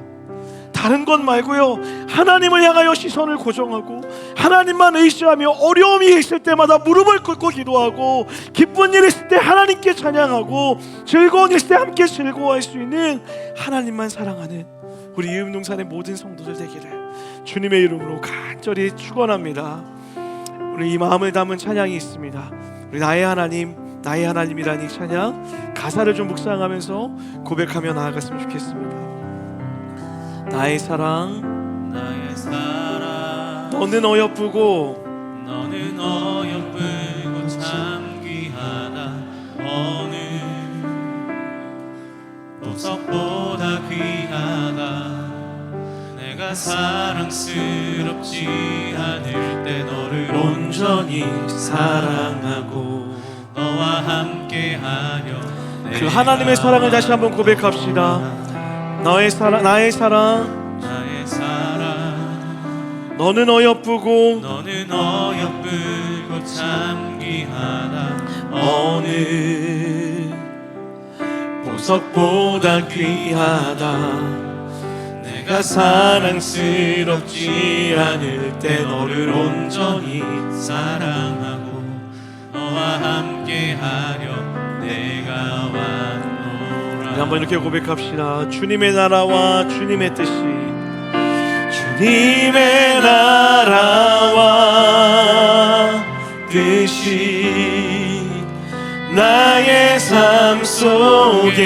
다른 것 말고요, 하나님을 향하여 시선을 고정하고 하나님만 의지하며 어려움이 있을 때마다 무릎을 꿇고 기도하고 기쁜 일 있을 때 하나님께 찬양하고 즐거운 일 있을 때 함께 즐거워할 수 있는 하나님만 사랑하는 우리 이음동산의 모든 성도들 되기를 주님의 이름으로 간절히 축원합니다. 우리 이 마음을 담은 찬양이 있습니다. 우리 나의 하나님이라는 이 찬양 가사를 좀 묵상하면서 고백하며 나아갔으면 좋겠습니다. 나의 사랑 너는 어여쁘고 참 귀하다. 어느 보석보다 귀하다. 내가 사랑스럽지 않을 때 너를 온전히 사랑하고 너와 함께하려. 그 하나님의 사랑을 다시 한번 고백합시다. 나의 사랑 너는 어여쁘고 참 귀하다. 어느 보석보다 귀하다. 내가 사랑스럽지 않을 때 너를 온전히 사랑하고 너와 함께하려 내가 왔노라. 한번 이렇게 고백합시다. 주님의 나라와 주님의 뜻이, 주님의 나라와 뜻이 나의 삶 속에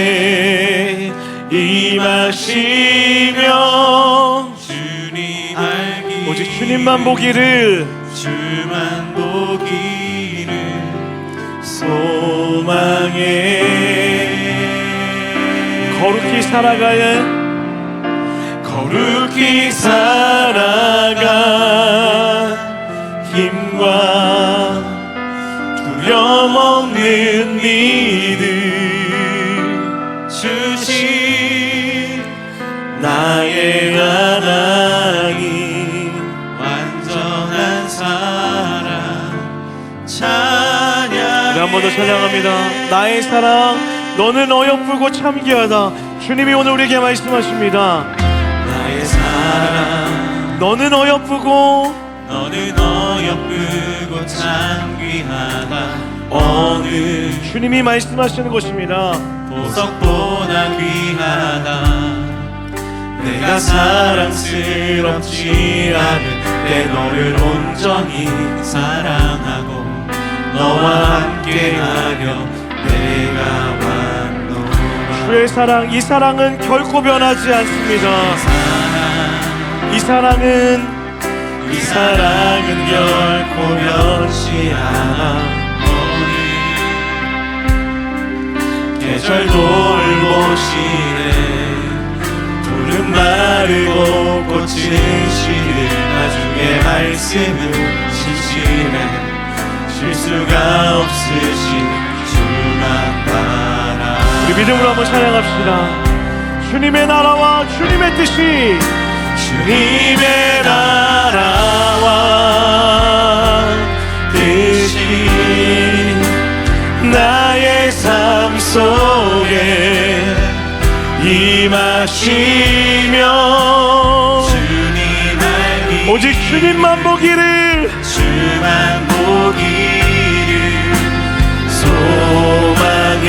임하시며 주님 알기 오직 주님만 보기를 주만 보기를 소망해 거룩히 살아가 힘과 두려움 없는 믿음 주신 나의 하나님, 완전한 사랑 찬양. 우리 한 번 더 찬양합니다. 나의 사랑 너는 어여쁘고 참귀하다. 주님이 오늘 우리에게 말씀하십니다. 나의 사랑 너는 어여쁘고 참귀하다. 어느 주님이 말씀하시는 것입니다. 보석보다 귀하다. 내가 사랑스럽지 않은 내 너를 온전히 사랑하고 너와 함께하려 내가 왔노라. 주의 사랑, 이 사랑은 결코 변하지 않습니다. 이 사랑은 결코 변치 않아. 계절 돌보시네. 푸른 마르고 꽃은 시들 나중에 말씀은 신실해. 실수가 없으신 주만 바라. 우리 믿음으로 한번 찬양합시다. 주님의 나라와 주님의 뜻이, 주님의 나라와 뜻이 나의 삶 속에 임하시며 주님 알기 오직 주님만 보기를 주만 보기를 소망해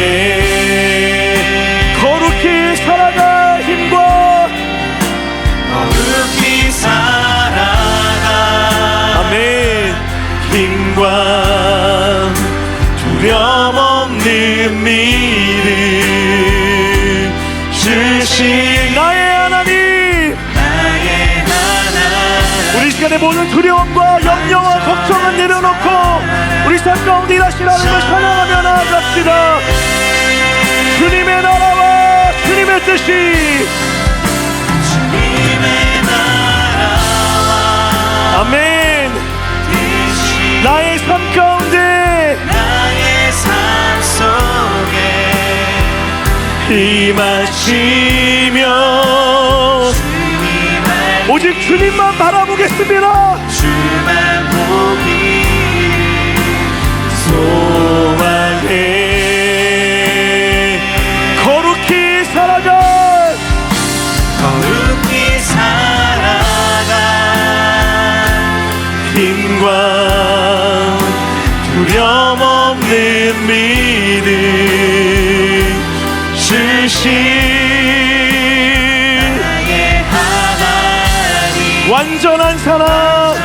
거룩히 살아가 힘과 거룩히 살아가 아멘 힘과 두려움 없는 믿음 주신 나의 하나님, 우리 시간에 모든 두려움과 염려와 걱정을 내려놓고 우리 삶 가운데 일하신 하나님을 찬양하며 나아갑시다. 주님의 나라와 주님의 뜻이, 주님의 나라와 아멘. 뜻이 나의 삶 가운데 나의 삶 속에 임하시며 주님 알기 오직 주님만 바라보겠습니다. 주만 보기 소망해 거룩히 살아가 힘과 두려움 없는 믿음 주신 완전한 사랑.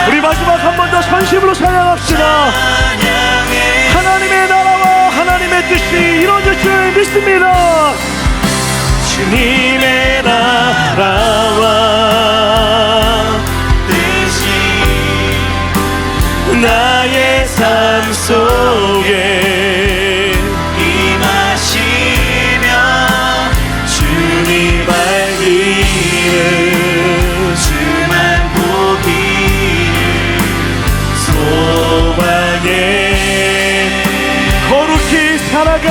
우리 마지막 한 번 더 전심으로 찬양합시다. 하나님의 나라와 하나님의 뜻이 이루어질 줄 믿습니다. 주님의 나라와 뜻이 나의 삶 속에 임하시며 주님 알기를 주만 보기를 소망해 거룩히 살아가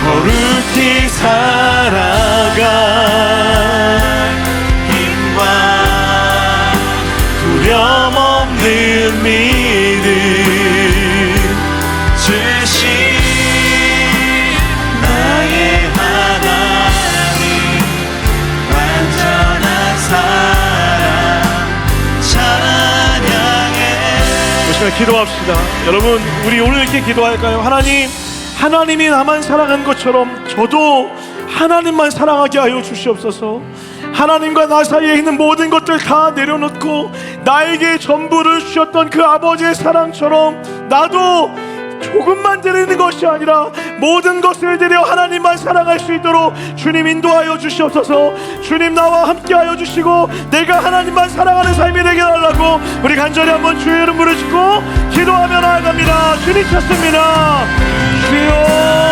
거룩히 살아가 기도합시다. 여러분, 우리 오늘 이렇게 기도할까요? 하나님, 하나님이 나만 사랑한 것처럼 저도 하나님만 사랑하게 하여 주시옵소서. 하나님과 나 사이에 있는 모든 것들 다 내려놓고 나에게 전부를 주셨던 그 아버지의 사랑처럼 나도 조금만 드리는 것이 아니라 모든 것을 드려 하나님만 사랑할 수 있도록 주님 인도하여 주시옵소서. 주님 나와 함께하여 주시고 내가 하나님만 사랑하는 삶이 되게 하려고 우리 간절히 한번 주의 이름 부르시고 기도하며 나아갑니다. 주님 찾습니다. 주여.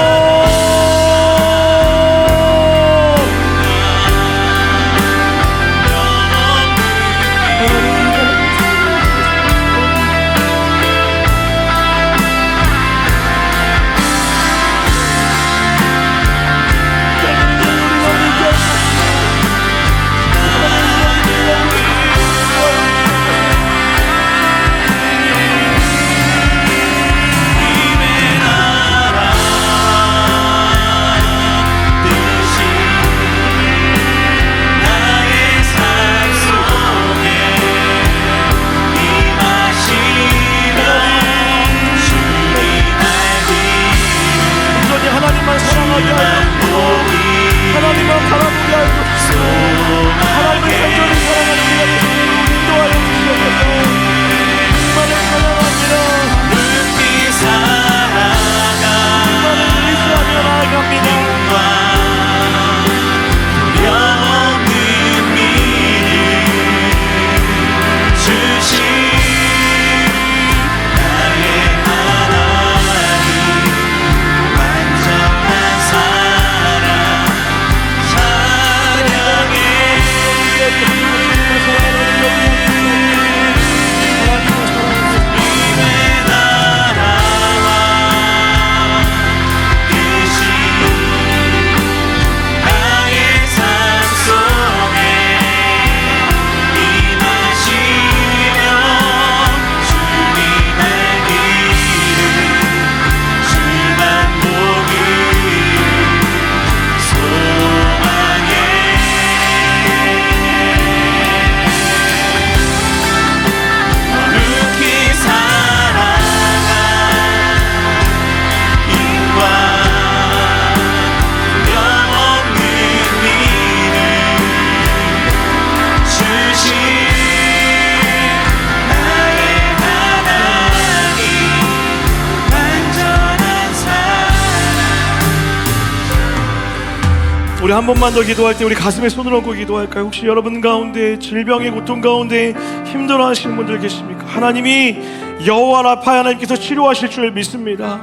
우리 한 번만 더 기도할 때 우리 가슴에 손을 얹고 기도할까요? 혹시 여러분 가운데 질병의 고통 가운데 힘들어하시는 분들 계십니까? 하나님이 여호와 라파 하나님께서 치료하실 줄 믿습니다.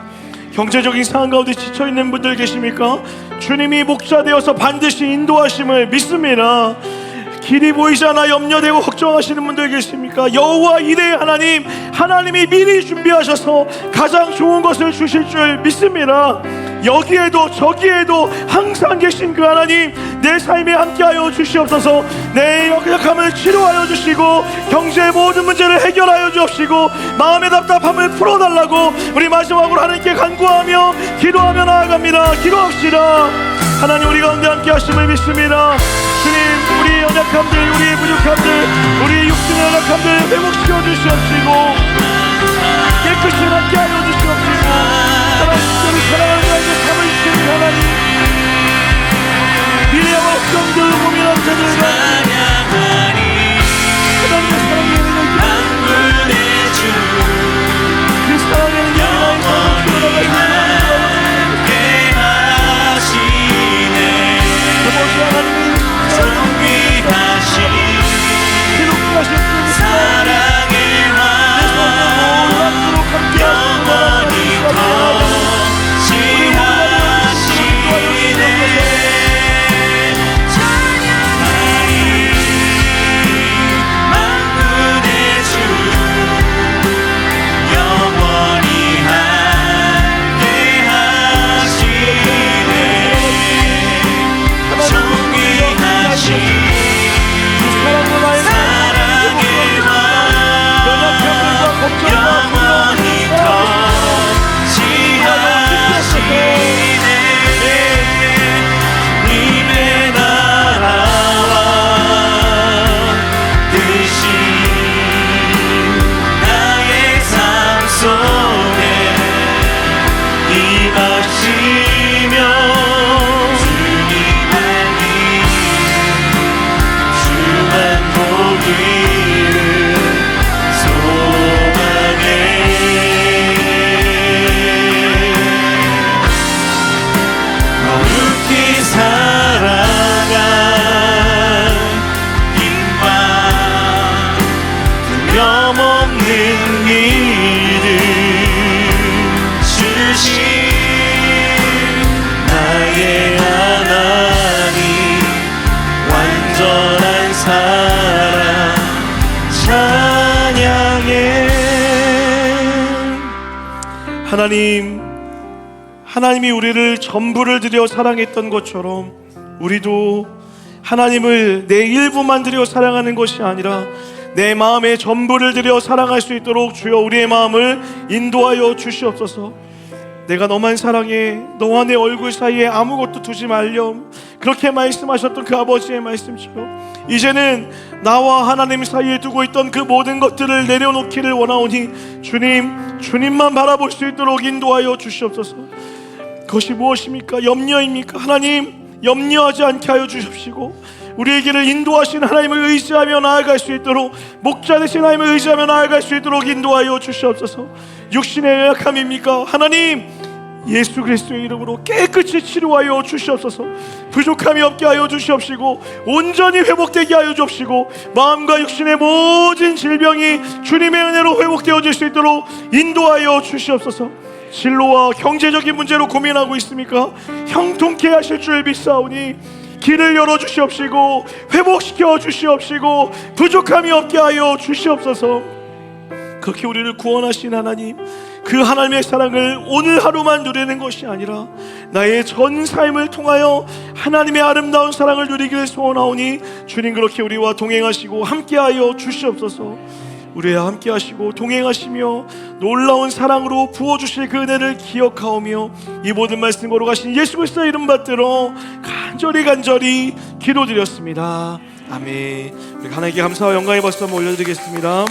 경제적인 상황 가운데 지쳐있는 분들 계십니까? 주님이 목자 되어서 반드시 인도하심을 믿습니다. 길이 보이지 않아 염려되고 걱정하시는 분들 계십니까? 여호와 이레의 하나님, 하나님이 미리 준비하셔서 가장 좋은 것을 주실 줄 믿습니다. 여기에도 저기에도 항상 계신 그 하나님, 내 삶에 함께하여 주시옵소서. 내 역력함을 치료하여 주시고 경제의 모든 문제를 해결하여 주옵시고 마음의 답답함을 풀어달라고 우리 마지막으로 하나님께 간구하며 기도하며 나아갑니다. 기도합시다. 하나님, 우리 가운데 함께 하심을 믿습니다. 주님, 우리 연약함들, 우리 부족함들, 우리 육신의 연약함들 회복시켜 주시옵시고 깨끗이 낫게 하여 주시옵시고 사랑하는 자에게 참으시는 하나님, 미래와 걱정들 고민한 자들과 하나님의 사랑의 은혜를 그 사랑의 은혜를 나의 사랑 찬양해. 하나님이 우리를 전부를 들여 사랑했던 것처럼 우리도 하나님을 내 일부만 들여 사랑하는 것이 아니라 내 마음의 전부를 들여 사랑할 수 있도록 주여 우리의 마음을 인도하여 주시옵소서. 내가 너만 사랑해, 너와 내 얼굴 사이에 아무것도 두지 말렴, 그렇게 말씀하셨던 그 아버지의 말씀처럼 이제는 나와 하나님 사이에 두고 있던 그 모든 것들을 내려놓기를 원하오니 주님만 바라볼 수 있도록 인도하여 주시옵소서. 그것이 무엇입니까? 염려입니까? 하나님, 염려하지 않게 하여 주십시고 우리의 길을 인도하신 하나님을 의지하며 나아갈 수 있도록, 목자 되신 하나님을 의지하며 나아갈 수 있도록 인도하여 주시옵소서. 육신의 연약함입니까? 하나님, 예수 그리스도의 이름으로 깨끗이 치료하여 주시옵소서. 부족함이 없게 하여 주시옵시고 온전히 회복되게 하여 주옵시고 마음과 육신의 모든 질병이 주님의 은혜로 회복되어질 수 있도록 인도하여 주시옵소서. 진로와 경제적인 문제로 고민하고 있습니까? 형통케 하실 줄 믿사오니 길을 열어주시옵시고 회복시켜 주시옵시고 부족함이 없게 하여 주시옵소서. 그렇게 우리를 구원하신 하나님, 그 하나님의 사랑을 오늘 하루만 누리는 것이 아니라 나의 전 삶을 통하여 하나님의 아름다운 사랑을 누리기를 소원하오니 주님 그렇게 우리와 동행하시고 함께하여 주시옵소서. 우리와 함께하시고 동행하시며 놀라운 사랑으로 부어주실 그 은혜를 기억하오며 이 모든 말씀 걸어가신 예수 그리스도의 이름 받들어 간절히 기도드렸습니다. 아멘. 우리 하나님께 감사와 영광의 박수 한번 올려드리겠습니다.